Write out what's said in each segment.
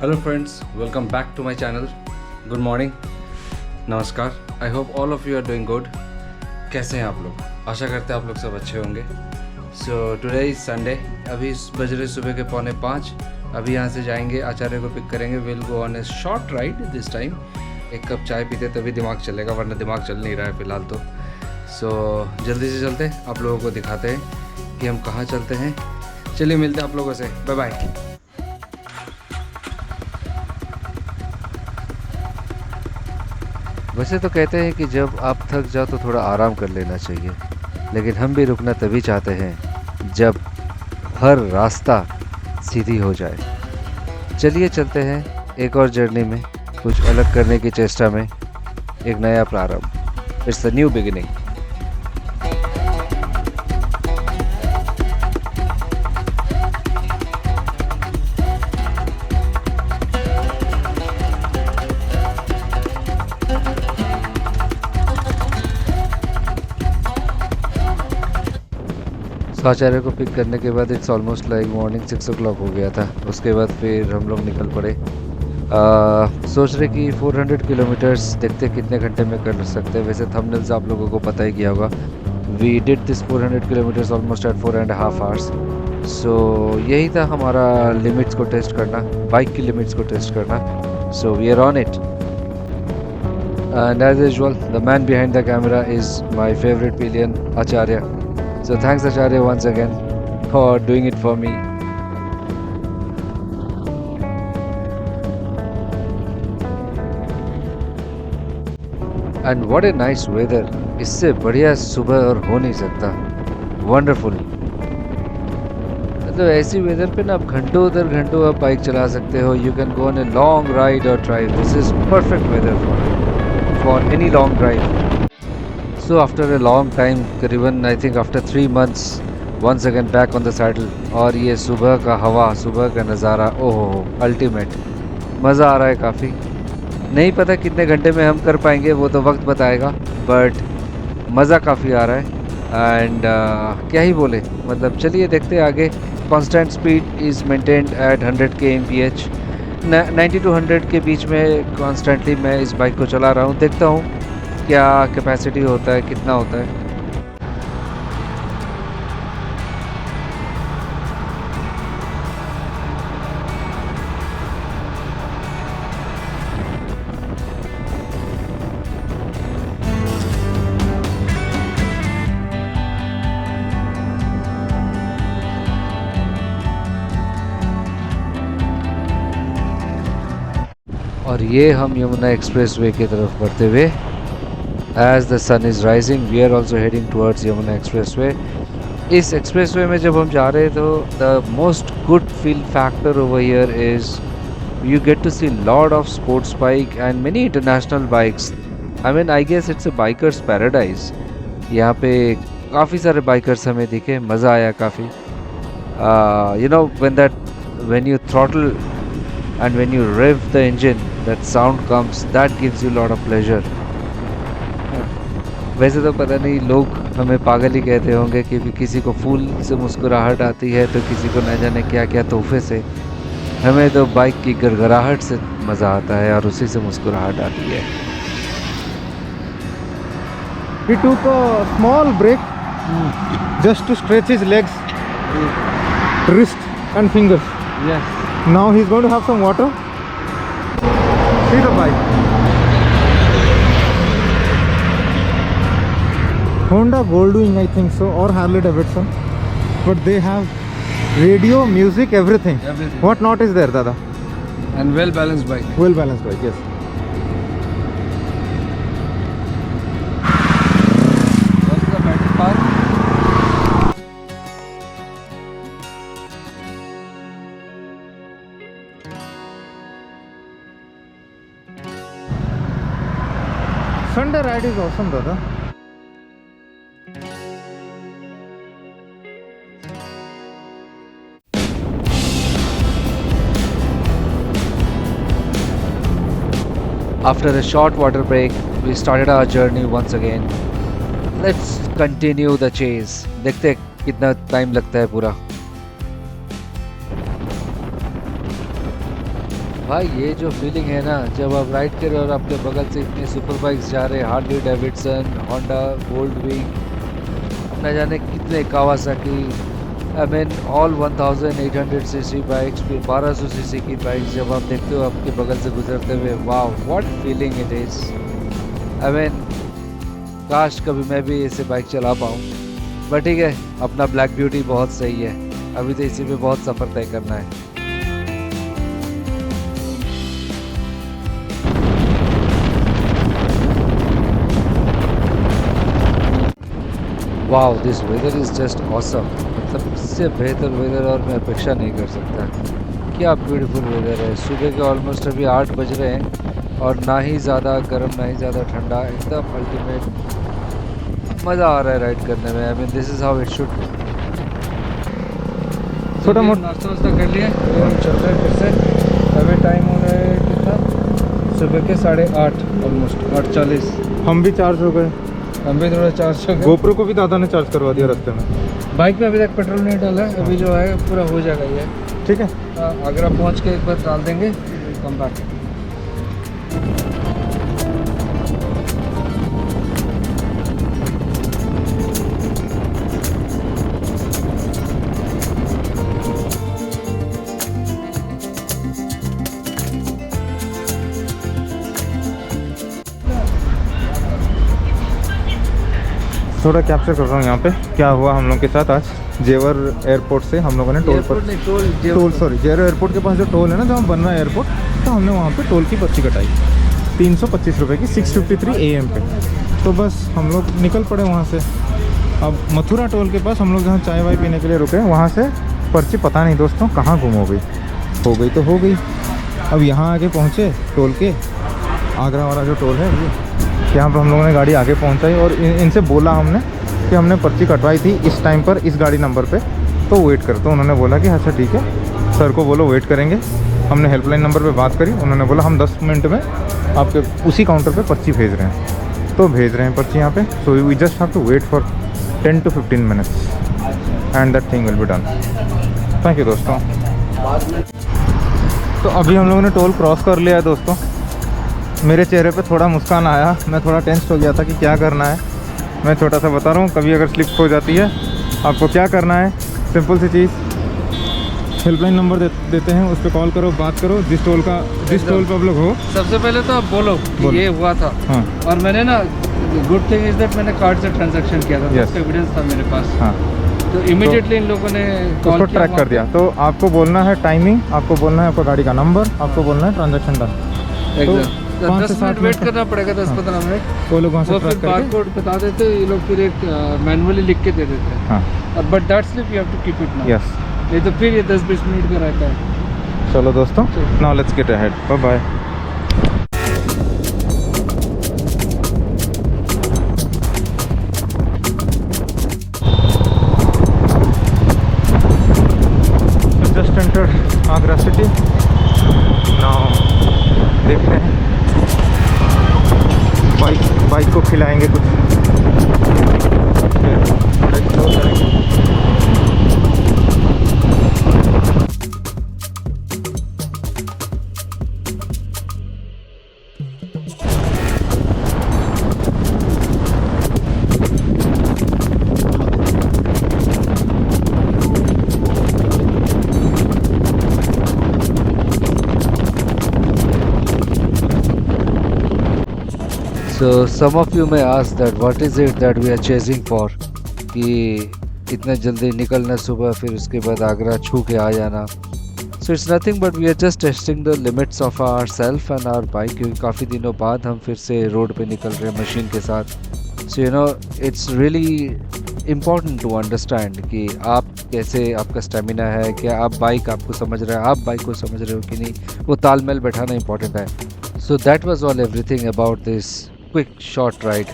Hello friends, welcome back to my channel. Good morning, नमस्कार। I hope all of you are doing good. कैसे हैं आप लोग? आशा करते हैं आप लोग सब अच्छे होंगे। So today is Sunday. अभी बज रहे सुबह के 4:45। अभी यहाँ से जाएंगे, आचार्य को पिक करेंगे। Will go on A short ride this time. एक कप चाय पीते तभी दिमाग चलेगा, वरना दिमाग चल नहीं रहा है फ़िलहाल तो। सो जल्दी से चलते आप लोगों को दिखाते हैं कि हम कहाँ चलते हैं। चलिए मिलते हैं आप लोगों से। Bye bye. वैसे तो कहते हैं कि जब आप थक जाओ तो थोड़ा आराम कर लेना चाहिए, लेकिन हम भी रुकना तभी चाहते हैं जब हर रास्ता सीधी हो जाए। चलिए चलते हैं एक और जर्नी में, कुछ अलग करने की चेष्टा में, एक नया प्रारंभ। It's the new beginning. आचार्य को पिक करने के बाद it's almost like morning 6 o'clock हो गया था। उसके बाद फिर हम लोग निकल पड़े। सोच रहे कि 400 किलोमीटर्स देखते कितने घंटे में कर सकते हैं। वैसे थंबनेल से आप लोगों को पता ही किया होगा, we did this 400 kilometres almost at 4.5 hours। So यही था हमारा लिमिट्स को टेस्ट करना, बाइक की लिमिट्स को टेस्ट करना। So we are on it. And as usual the man behind the camera is my favourite pillion, Acharya. So thanks Acharya once again for doing it for me. And what a nice weather. इससे बढ़िया सुबह और हो नहीं सकता। Wonderful. मतलब ऐसी weather पे ना आप घंटों दर घंटों आप बाइक चला सकते हो। You can go on a long ride or drive. This is perfect weather for any long drive. So after a long time, करीबन I think after 3 months, once again back on the saddle। और ये सुबह का हवा, सुबह का नज़ारा, ओहो अल्टीमेट, मज़ा आ रहा है काफ़ी। नहीं पता कितने घंटे में हम कर पाएंगे, वो तो वक्त बताएगा, बट मज़ा काफ़ी आ रहा है। एंड क्या ही बोले, मतलब चलिए देखते हैं आगे। Constant speed is maintained eight 100 kmph। 90 to 100 के बीच में कॉन्स्टेंटली मैं इस बाइक को चला रहा हूँ। देखता हूँ क्या कैपेसिटी होता है, कितना होता है। और ये हम यमुना एक्सप्रेसवे की तरफ बढ़ते हुए, as the sun is rising we are also heading towards Yamuna expressway. इस एक्सप्रेसवे में जब हम जा रहे हैं तो the most good feel factor over here is you get to see lot of sports bike and many international bikes. I mean, I guess it's a biker's paradise. यहाँ पे काफ़ी सारे बाइकर्स हमें दिखे, मज़ा आया काफ़ी। You know when you throttle and when you rev the engine, that sound comes, that gives you lot of pleasure. वैसे तो पता नहीं लोग हमें पागल ही कहते होंगे कि किसी को फूल से मुस्कुराहट आती है तो किसी को न जाने क्या क्या तोहफे से। हमें तो बाइक की गड़गड़ाहट से मज़ा आता है और उसी से मुस्कुराहट आती है। He took a small break just to stretch his legs, wrist and fingers. Yes. Now he's going to have some water. See the bike. Honda Goldwing, I think so, or Harley Davidson, but they have radio, music, everything. Everything. What not is there, Dada? And well balanced bike. Well balanced bike, yes. What's the battery power? Sunday ride is awesome, Dada. After a short water break, we started our journey once again. Let's continue the chase. देखते हैं कितना time लगता है पूरा। भाई ये जो feeling है ना, जब आप राइड कर रहे हो और आपके बगल से इतनी सुपर बाइक्स जा रहे हैं, हार्ली डेविडसन, होंडा, गोल्डविंग, न जाने कितने Kawasaki, I mean all 1800 CC bikes, फिर 1200 सीसी की बाइक्स जब आप देखते हो आपके बगल से गुजरते हुए, वाह what feeling it is. I mean काश कभी मैं भी ऐसे बाइक चला पाऊँ, बट ठीक है, अपना ब्लैक ब्यूटी बहुत सही है, अभी तो इसी पे बहुत सफ़र तय करना है। Wow this weather is just awesome, मतलब इससे बेहतर वेदर और मैं अपेक्षा नहीं कर सकता। क्या ब्यूटीफुल वेदर है। सुबह के ऑलमोस्ट अभी 8 बज रहे हैं और ना ही ज़्यादा गर्म ना ही ज़्यादा ठंडा, एकदम अल्टीमेट। मज़ा आ रहा है राइड करने में। I mean this is how it should be. छोटा मोटा नाश्ता वास्ता कर लिया, हम चल रहे हैं फिर से। अभी टाइम हो रहा है कितना, सुबह के 8:30 ऑलमोस्ट 8:40। हम भी चार्ज हो गए, हम भी थोड़ा चार्ज हो गए। गोप्रो को भी दादा ने चार्ज करवा दिया रास्ते में। बाइक में अभी तक पेट्रोल नहीं डाला है, अभी जो है पूरा हो जाएगा ये। ठीक है, आगरा पहुंच के एक बार डाल देंगे, कम बैक। थोड़ा कैप्चर कर रहा हूँ यहाँ पे क्या हुआ हम लोग के साथ आज। जेवर एयरपोर्ट से हम लोगों ने टोल पर जेवर एयरपोर्ट के पास जो टोल है ना, जहाँ बन रहा है एयरपोर्ट, तो हमने वहाँ पे टोल की पर्ची कटाई 325 रुपये की 6:53 AM पे। तो बस हम लोग निकल पड़े वहाँ से। अब मथुरा टोल के पास हम लोग जहाँ चाय वाय पीने के लिए रुके, वहाँ से पर्ची पता नहीं दोस्तों कहाँ गुम हो गई तो हो गई। अब यहाँ आके पहुँचे टोल के, आगरा वाला जो टोल है ये, यहाँ पर हम लोगों ने गाड़ी आगे पहुँचाई और इनसे बोला हमने कि हमने पर्ची कटवाई थी इस टाइम पर इस गाड़ी नंबर पे, तो वेट कर। तो उन्होंने बोला कि अच्छा ठीक है, सर को बोलो वेट करेंगे। हमने हेल्पलाइन नंबर पे बात करी, उन्होंने बोला हम 10 मिनट में आपके उसी काउंटर पे पर्ची भेज रहे हैं। तो भेज रहे हैं पर्ची यहाँ पे। So we just have to wait for 10 to 15 minutes and that thing will be done. Thank you दोस्तों। तो अभी हम लोगों ने टोल क्रॉस कर लिया है दोस्तों। मेरे चेहरे पे थोड़ा मुस्कान आया, मैं थोड़ा टेंस हो गया था कि क्या करना है। मैं छोटा सा बता रहा हूँ, कभी अगर स्लिप हो जाती है आपको क्या करना है, सिंपल सी चीज़, हेल्पलाइन नंबर देते हैं, उस पर कॉल करो, बात करो। जिस टोल पे आप लोग हो, सबसे पहले तो आप बोलो कि ये हुआ था। हाँ। और मैंने ना, गुड थिंग इज दैट मैंने कार्ड से ट्रांजैक्शन किया था, Yes. उसका एविडेंस था मेरे पास। हाँ, तो इमीडिएटली इन लोगों ने उसको कॉल किया, ट्रैक कर दिया। तो आपको बोलना है टाइमिंग, आपको बोलना है आपका गाड़ी का नंबर, आपको बोलना है ट्रांजैक्शन डन। तो 5 10 से 7 मिनट वेट करना पड़ेगा, 10-15 मिनट। वो लोग वहाँ से वो फिर ट्रैक करके, बारकोड बता देते, ये लोग फिर एक मैनुअली लिख के दे देते हैं। हाँ और but that slip you have to keep it now. Yes. नहीं तो फिर ये 10-20 मिनट का रहता है। चलो दोस्तों, now let's get ahead, bye bye. Just entered Agra city. Now देखते हैं, बाइक को खिलाएंगे कुछ, फिर एक्सप्लोर करेंगे। So some of you may ask that what is it that we are chasing for, कि इतना जल्दी निकलना सुबह, फिर उसके बाद आगरा छू के आ जाना। So it's nothing but we are just testing the limits of ourself and our bike, क्योंकि काफ़ी दिनों बाद हम फिर से रोड पे निकल रहे हैं मशीन के साथ। So you know it's really important to understand कि आप कैसे, आपका स्टेमिना है क्या, आप बाइक आपको समझ रहे हैं, आप बाइक को समझ रहे हो कि नहीं, वो तालमेल बैठाना इंपॉर्टेंट है। So that was all everything about this quick short ride.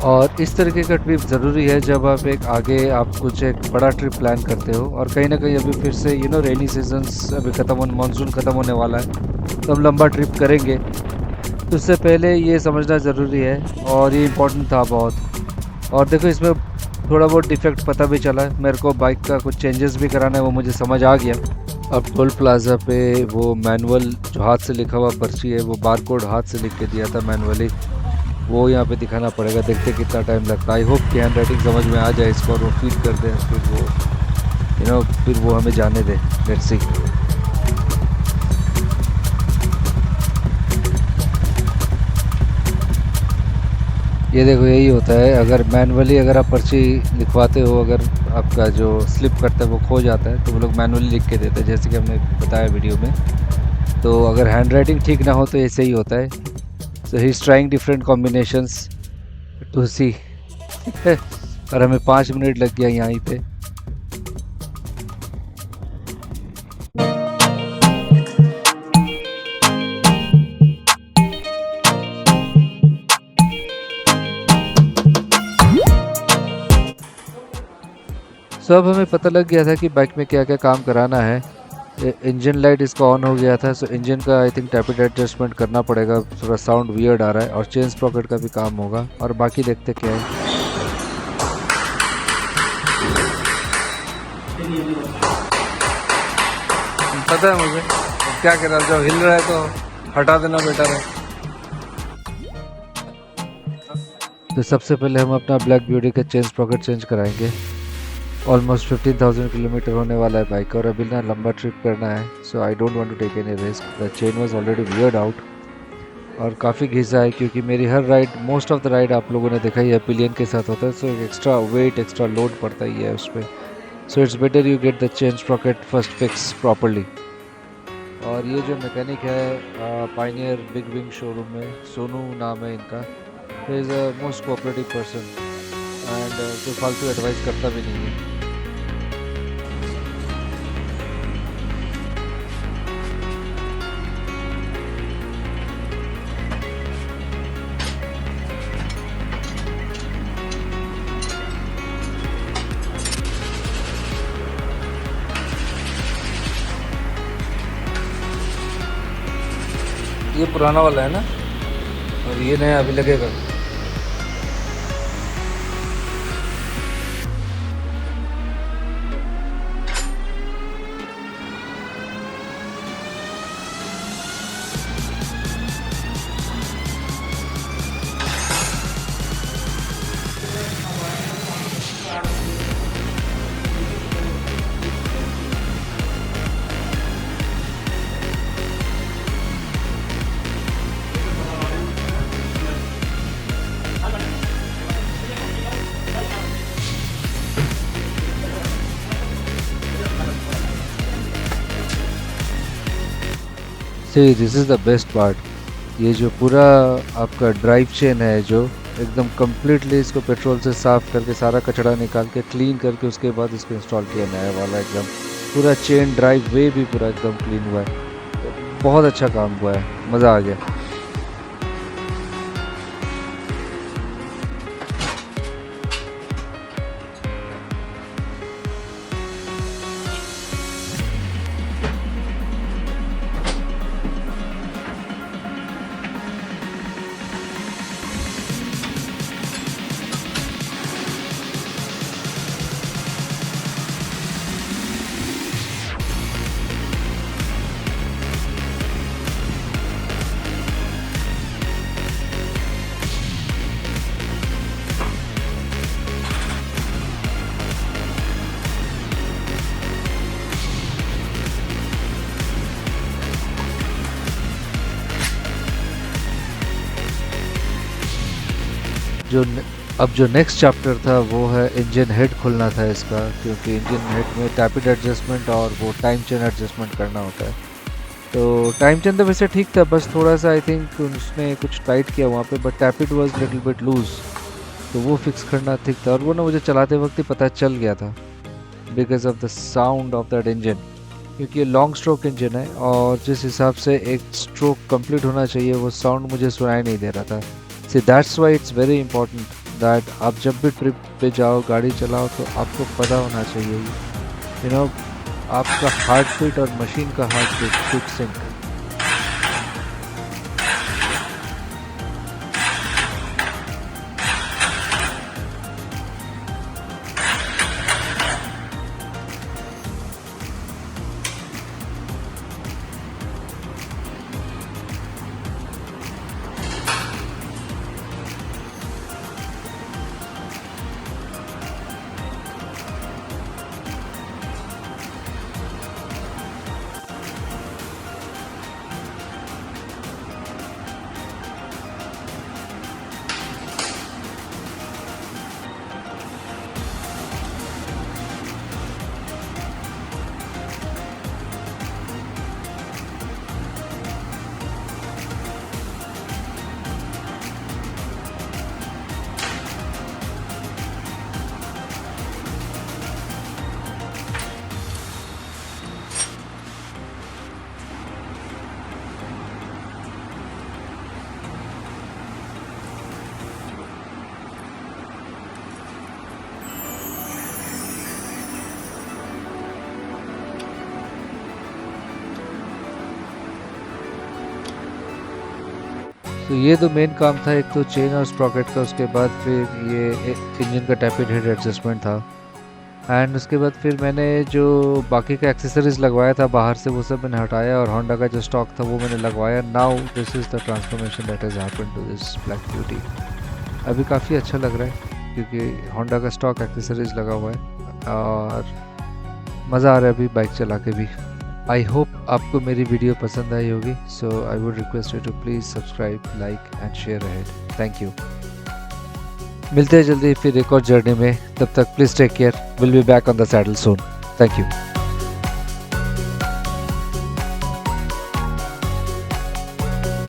और इस तरीके का ट्रिप ज़रूरी है जब आप कुछ एक बड़ा ट्रिप प्लान करते हो। और कहीं ना कहीं अभी फिर से रेनी सीजन्स अभी मानसून ख़त्म होने वाला है, तो हम लंबा ट्रिप करेंगे, तो उससे पहले ये समझना ज़रूरी है और ये इम्पोर्टेंट था बहुत। और देखो इसमें थोड़ा बहुत डिफेक्ट पता भी चला, मेरे को बाइक का कुछ चेंजेस भी कराना है, वो मुझे समझ आ गया। अब टोल प्लाज़ा पे वो मैनुअल जो हाथ से लिखा हुआ पर्ची है, वो बारकोड हाथ से लिख के दिया था मैनुअली, वो यहाँ पे दिखाना पड़ेगा। देखते कितना टाइम लगता है। आई होप कि हैंड राइटिंग समझ में आ जाए इसको और वो फीड कर दें, फिर वो फिर वो हमें जाने दें। Let's see. ये देखो, यही होता है, अगर मैनुअली अगर आप पर्ची लिखवाते हो, अगर आपका जो स्लिप करता है वो खो जाता है तो वो लोग मैनुअली लिख के देते हैं, जैसे कि हमने बताया वीडियो में। तो अगर हैंड राइटिंग ठीक ना हो तो ऐसे ही होता है। So he is trying different combinations to see. और हमें 5 मिनट लग गया यहीं पे। सो अब हमें पता लग गया था कि बाइक में क्या क्या काम कराना है। इंजन लाइट इसका ऑन हो गया था, सो इंजन का आई थिंक टैपिड एडजस्टमेंट करना पड़ेगा, थोड़ा साउंड वियर्ड आ रहा है। और चेन स्प्रॉकेट का भी काम होगा, और बाकी देखते क्या है। पता है मुझे क्या करा, जब हिल रहा है तो हटा देना बेटर है। तो सबसे पहले हम अपना ब्लैक ब्यूटी का चेन स्प्रॉकेट चेंज कराएंगे। ऑलमोस्ट 15,000 किलोमीटर होने वाला है बाइक, और अभी ना लंबा ट्रिप करना है, so I don't want to take any risk. The chain was already weird out, और काफ़ी घिसा है क्योंकि मेरी हर ride, most of the ride आप लोगों ने देखा ही है, पिलियन के साथ होता है, सो एक एक्स्ट्रा वेट, एक्स्ट्रा लोड पड़ता ही है उस पर। So it's better you get the chain Sprocket first fix properly. और ये जो मैकेनिक है पायनियर बिग विंग शोरूम में, सोनू नाम है इनका, he is a most cooperative person, and कोई फालतू एडवाइस करता भी नहीं है। ये पुराना वाला है ना, और ये नया अभी लगेगा। See this is the best part. ये जो पूरा आपका ड्राइव चेन है, जो एकदम कम्प्लीटली इसको पेट्रोल से साफ़ करके, सारा कचरा निकाल के, क्लीन करके, उसके बाद इसको इंस्टॉल किया नया वाला। एकदम पूरा चेन ड्राइव वे भी पूरा एकदम क्लीन हुआ है। तो बहुत अच्छा काम हुआ है, मज़ा आ गया। अब जो नेक्स्ट चैप्टर था वो है इंजन हेड खुलना था इसका, क्योंकि इंजन हेड में टैपिड एडजस्टमेंट और वो टाइम चेन एडजस्टमेंट करना होता है। तो टाइम चेन तो वैसे ठीक था, बस थोड़ा सा आई थिंक उसने कुछ टाइट किया वहाँ पे, but tappet was little bit loose, तो वो फिक्स करना ठीक था। और वो ना मुझे चलाते वक्त ही पता चल गया था, because of the sound of that engine, क्योंकि ये लॉन्ग स्ट्रोक इंजन है, और जिस हिसाब से एक स्ट्रोक कंप्लीट होना चाहिए वो साउंड मुझे सुनाई नहीं दे रहा था। See that's why it's very important that आप जब भी ट्रिप पे जाओ, गाड़ी चलाओ, तो आपको पता होना चाहिए आपका हार्ट बीट और मशीन का हार्ट बीट शुड सिंक। तो ये तो मेन काम था, एक तो चेन और स्प्रॉकेट का, उसके बाद फिर ये इंजन का टैपिड हेड एडजस्टमेंट था, एंड उसके बाद फिर मैंने जो बाकी का एक्सेसरीज लगवाया था बाहर से वो सब मैंने हटाया और होंडा का जो स्टॉक था वो मैंने लगवाया। Now this is the transformation that has happened to this black beauty. अभी काफ़ी अच्छा लग रहा है क्योंकि होंडा का स्टॉक एक्सेसरीज लगा हुआ है और मज़ा आ रहा है अभी बाइक चला के भी। आई होप आपको मेरी वीडियो पसंद आई होगी, so I would request you to please subscribe, like and share ahead. Thank you. मिलते हैं जल्दी फिर एक और जर्नी में, तब तक please take care. Will be back on the saddle soon. Thank you.